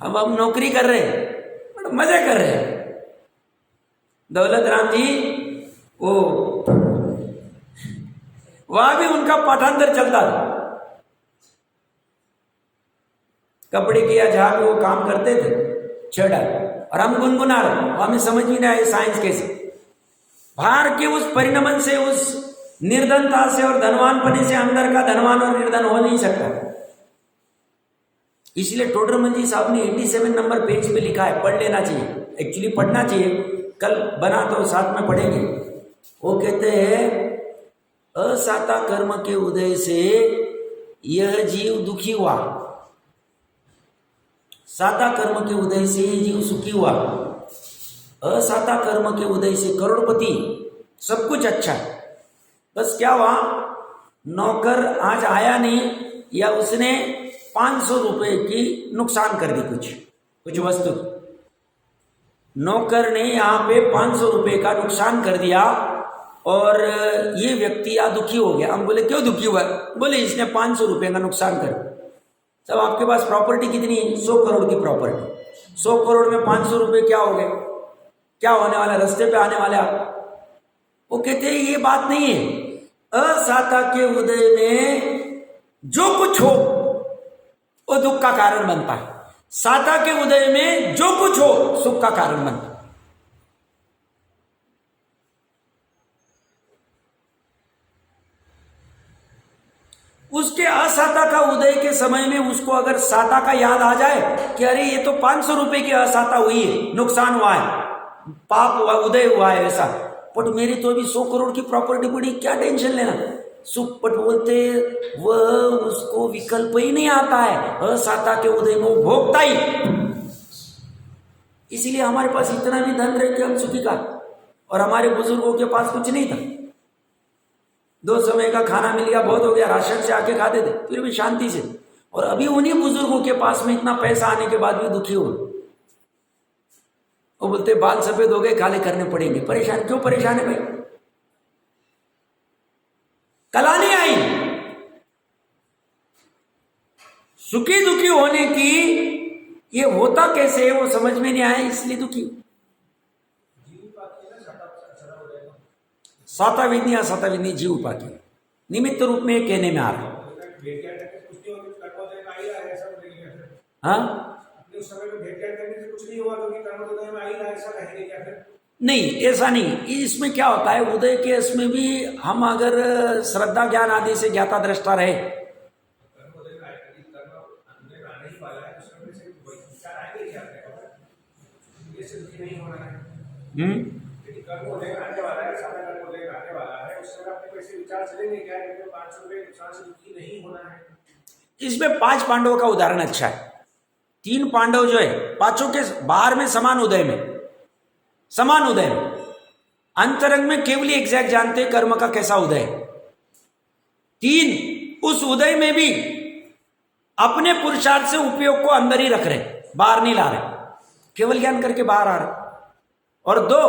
हम नौकरी कर रहे हैं, बट मजे कर रहे हैं। दौलत राम जी वो वहां भी उनका पाठांतर चलता था। कपड़े किया जहां पे वो काम करते थे, छेड़ा, और हम गुनगुना रहे, हमें समझ ही नहीं आया साइंस कैसे। बाहर के उस परिणमन से, उस निर्धनता से और धनवानपने से अंदर का धनवान और निर्धन हो नहीं सकता। इसलिए टोडरमल जी साहब ने 87 नंबर पेज पे लिखा है, पढ़ लेना चाहिए, एक्चुअली पढ़ना चाहिए, कल बना तो साथ में पढ़ेंगे। वो कहते हैं असाता कर्म के उदय से यह जीव दुखी हुआ, साता कर्म के उदय से यह जीव सुखी हुआ, असाता कर्म के उदय से करोड़पति, सब कुछ अच्छा, बस क्या हुआ, नौकर आज आया नहीं, या उसने 500 रुपए की नुकसान कर दी, कुछ वस्तु, नौकर ने यहाँ पे 500 रुपए का नुकसान कर दिया, और ये व्यक्ति या दुखी हो गया। हम बोले क्यों दुखी हुआ? बोले इसने 500 रुपए का नुकसान कर दिया। सब आपके पास प्रॉपर्टी कितनी? 100 करोड़ की प्रॉपर्टी, 100 करोड़ में 500 रुपए क्या हो गए? क्या होने वाला? रास्ते पे आने वाले आप। वो कहते हैं ये बात नहीं है, असाता के उदय में जो कुछ हो वो दुख का कारण बनता है, साता के उदय में जो कुछ हो सुख का कारण बनता है। उसके असाता का उदय के समय में उसको अगर साता का याद आ जाए कि अरे ये तो 500 रुपए की असाता हुई है, नुकसान हुआ है, पाप हुआ, उदय हुआ है ऐसा, बट मेरी तो अभी 100 करोड़ की प्रॉपर्टी पड़ी, क्या टेंशन लेना, सुख। पट बोलते वह उसको विकल्प ही नहीं आता है, असाता के उदय में वो भोगता ही। इसीलिए हमारे पास इतना भी धन रहे कि हम सुखी का, और हमारे बुजुर्गों के पास कुछ नहीं था, 2 समय का खाना मिल गया, बहुत हो गया, राशन से आके खाते थे, फिर भी शांति से। और अभी उन्हीं बुजुर्गों के पास में इतना पैसा आने के बाद भी दुखी हो। वो बोलते बाल सफेद हो गए, काले करने पड़ेंगे। परेशान क्यों? परेशान है भाई, कला नहीं आई। सुखी दुखी होने की ये होता कैसे है वो समझ में नहीं आया, इसलिए दुखी। साता विधि, साता विधि जीव उपाधि निमित्त रूप में कहने में आ रहा है। हाँ नहीं, ऐसा नहीं, इसमें क्या होता है, उदय के इसमें भी हम अगर श्रद्धा ज्ञान आदि से ज्ञाता दृष्टा रहे, इसमें 5 पांडवों का उदाहरण अच्छा है। 3 पांडव जो है, पांचों के बाहर में समान उदय में, अंतरंग में केवल एग्जैक्ट जानते कर्म का कैसा उदय है। 3 उस उदय में भी अपने पुरुषार्थ से उपयोग को अंदर ही रख रहे, बाहर नहीं ला रहे, केवल ज्ञान करके बाहर आ रहे, और 2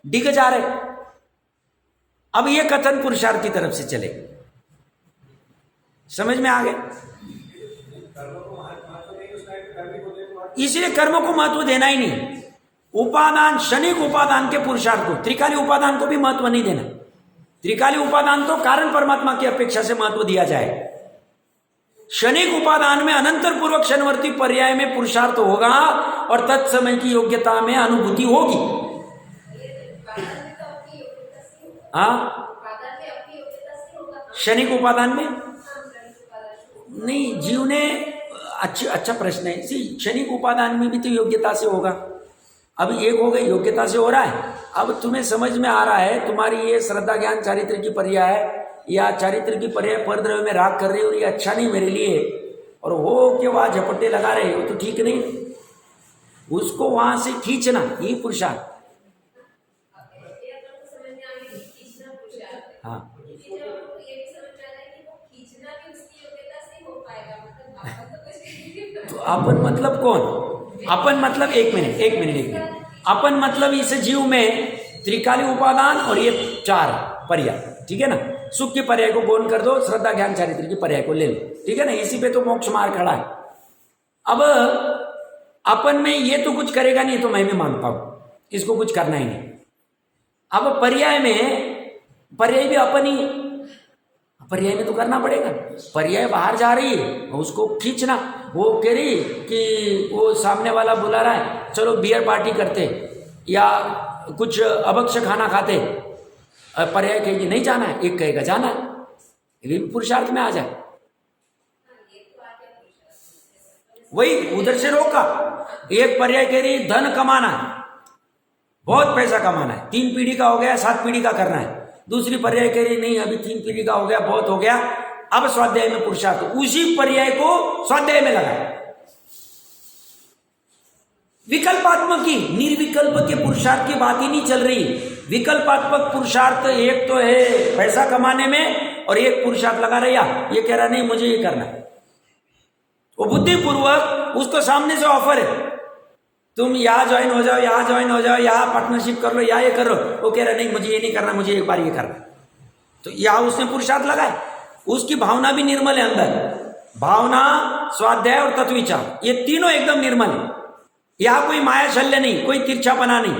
डिग जा रहे। अब ये कथन पुरुषार्थ की तरफ से चले, समझ में आ गए? इसलिए कर्म को महत्व देना ही नहीं। उपादान, क्षणिक उपादान के पुरुषार्थ को, त्रिकाली उपादान को भी महत्व नहीं देना। त्रिकाली उपादान तो कारण परमात्मा की अपेक्षा से महत्व दिया जाए। क्षणिक उपादान में अनंतर पूर्वक क्षणवर्ती पर्याय में पुरुषार्थ होगा और तत्समय की योग्यता में अनुभूति होगी। हाँ, क्षणिक उपादान में नहीं, जीव ने अच्छा प्रश्न है। क्षणिक उपादान में भी तो योग्यता से होगा। अब एक हो गई, योग्यता से हो रहा है। अब तुम्हें समझ में आ रहा है, तुम्हारी ये श्रद्धा ज्ञान चारित्र की पर्याय है, या चारित्र की पर्याय परद्रव्य में राग कर रही हो, ये अच्छा नहीं मेरे लिए, और हो के वहां झपट्टे लगा रहे हो, तो ठीक नहीं। उसको वहां से खींचना, यही पुरुषार्थ। हाँ, तो अपन मतलब कौन? अपन मतलब एक मिनट अपन मतलब इस जीव में त्रिकाली उपादान और ये 4 पर्याय, ठीक है ना। सुख के पर्याय को गौण कर दो, श्रद्धा ज्ञान चारित्र की पर्याय को ले लो, ठीक है ना। इसी पे तो मोक्ष मार्ग खड़ा है। अब अपन में ये तो कुछ करेगा नहीं तो मैं भी मानता हूं, इसको कुछ करना ही नहीं। अब पर्याय भी अपन ही, पर्याय में तो करना पड़ेगा। पर्याय बाहर जा रही है, उसको खींचना। वो कह रही कि वो सामने वाला बुला रहा है, चलो बियर पार्टी करते या कुछ अभक्ष खाना खाते, पर्याय कहेगी नहीं जाना है, एक कहेगा जाना है, ये भी पुरुषार्थ में आ जाए। वही उधर से रोका। एक पर्याय कह रही धन कमाना है, बहुत पैसा कमाना है, 3 पीढ़ी का हो गया, 7 पीढ़ी का करना है। दूसरी पर्याय कह रही नहीं, अभी 3 पीढ़ी का हो गया, बहुत हो गया, अब स्वाध्याय में पुरुषार्थ। उसी पर्याय को स्वाध्याय में लगाया। विकल्पात्मक की, निर्विकल्प के पुरुषार्थ की बात ही नहीं चल रही। विकल्पात्मक पुरुषार्थ एक तो है पैसा कमाने में, और एक पुरुषार्थ लगा रहा, ये कह रहा नहीं मुझे ये करना है। वो बुद्धिपूर्वक उसको सामने से ऑफर है, तुम यहाँ ज्वाइन हो जाओ, यहाँ ज्वाइन हो जाओ, यहाँ पार्टनरशिप कर लो, यहाँ ये करो। वो कह रहा नहीं मुझे ये नहीं करना, मुझे एक बार ये करना। तो यहाँ उसने पुरुषार्थ लगाया। उसकी भावना भी निर्मल है अंदर, भावना, स्वाध्याय और तत्विचार, ये तीनों एकदम निर्मल है। यहाँ कोई माया शल्य नहीं, कोई तिरछापना नहीं,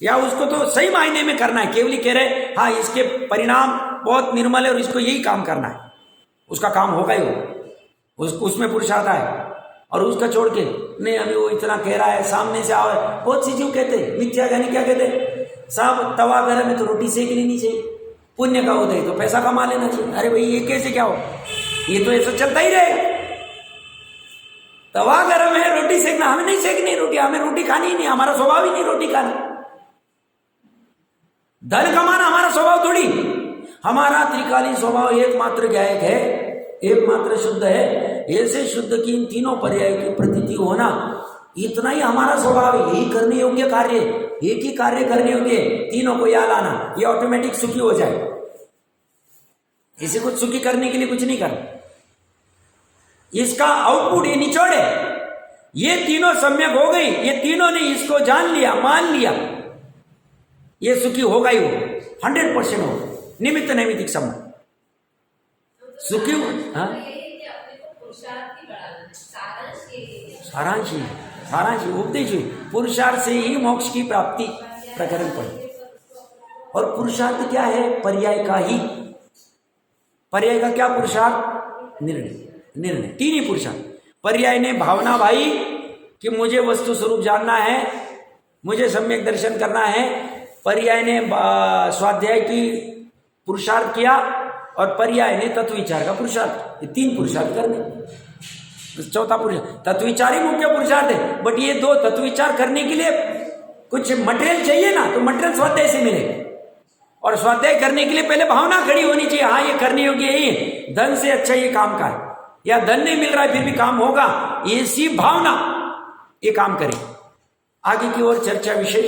या उसको तो सही मायने में करना है। केवली कह रहे हाँ इसके परिणाम बहुत निर्मल है और इसको यही काम करना है, उसका काम होगा ही हो, उसमें पुरुषार्थ आए। और उसका छोड़ के नहीं अभी वो इतना कह रहा है, सामने से आओ। बहुत सी जीव कहते मिथ्या ज्ञानी क्या कहते, साहब तवा गरम है तो रोटी सेक लेनी चाहिए, पुण्य का उदय तो पैसा कमा लेना चाहिए। अरे भाई ये कैसे क्या हो, ये तो ऐसा चलता ही रहेगा। तवा गरम है, रोटी सेकना, हमें नहीं सेकनी रोटी, हमें रोटी खानी ही नहीं, हमारा स्वभाव ही नहीं रोटी खाना। धन कमाना हमारा स्वभाव थोड़ी, हमारा त्रिकालीन स्वभाव एकमात्र गायक है, एकमात्र शुद्ध है। ऐसे शुद्ध की इन तीनों पर्याय की प्रतीति होना, इतना ही हमारा स्वभाव है। यही करने योग्य कार्य, एक ही कार्य करने योग्य, तीनों को याद आना, ये ऑटोमेटिक सुखी हो जाए। इसे कुछ सुखी करने के लिए कुछ नहीं करना, इसका आउटपुट ये निचोड़ है। ये तीनों सम्यक हो गई, ये तीनों ने इसको जान लिया, मान लिया, ये सुखी होगा ही, हो 100% हो। निमित्त नैमित्तिक संबंध सुखी। हाँ सारांश उपदेश पुरुषार्थ से ही मोक्ष की प्राप्ति प्रकरण पढ़े। और पुरुषार्थ क्या है, पर्याय का ही। पर्याय का क्या पुरुषार्थ, निर्णय। 3 ही पुरुषार्थ। पर्याय ने भावना भाई कि मुझे वस्तु स्वरूप जानना है, मुझे सम्यक दर्शन करना है। पर्याय ने स्वाध्याय की पुरुषार्थ किया, और पर्याय ने तत्व विचार का पुरुषार्थ। ये 3 पुरुषार्थ करने। चौथा पुरुषार्थ तत्विचार ही मुख्य पुरुषार्थ है। बट ये 2 तत्विचार करने के लिए कुछ मटेरियल चाहिए ना, तो मटेरियल स्वाध्याय से मिलेगा। और स्वाध्याय करने के लिए पहले भावना खड़ी होनी चाहिए, हाँ ये करने योग्य है, धन से अच्छा ये काम का है, या धन नहीं मिल रहा है फिर भी काम होगा, ऐसी भावना ये काम करे। आगे की ओर चर्चा विशेष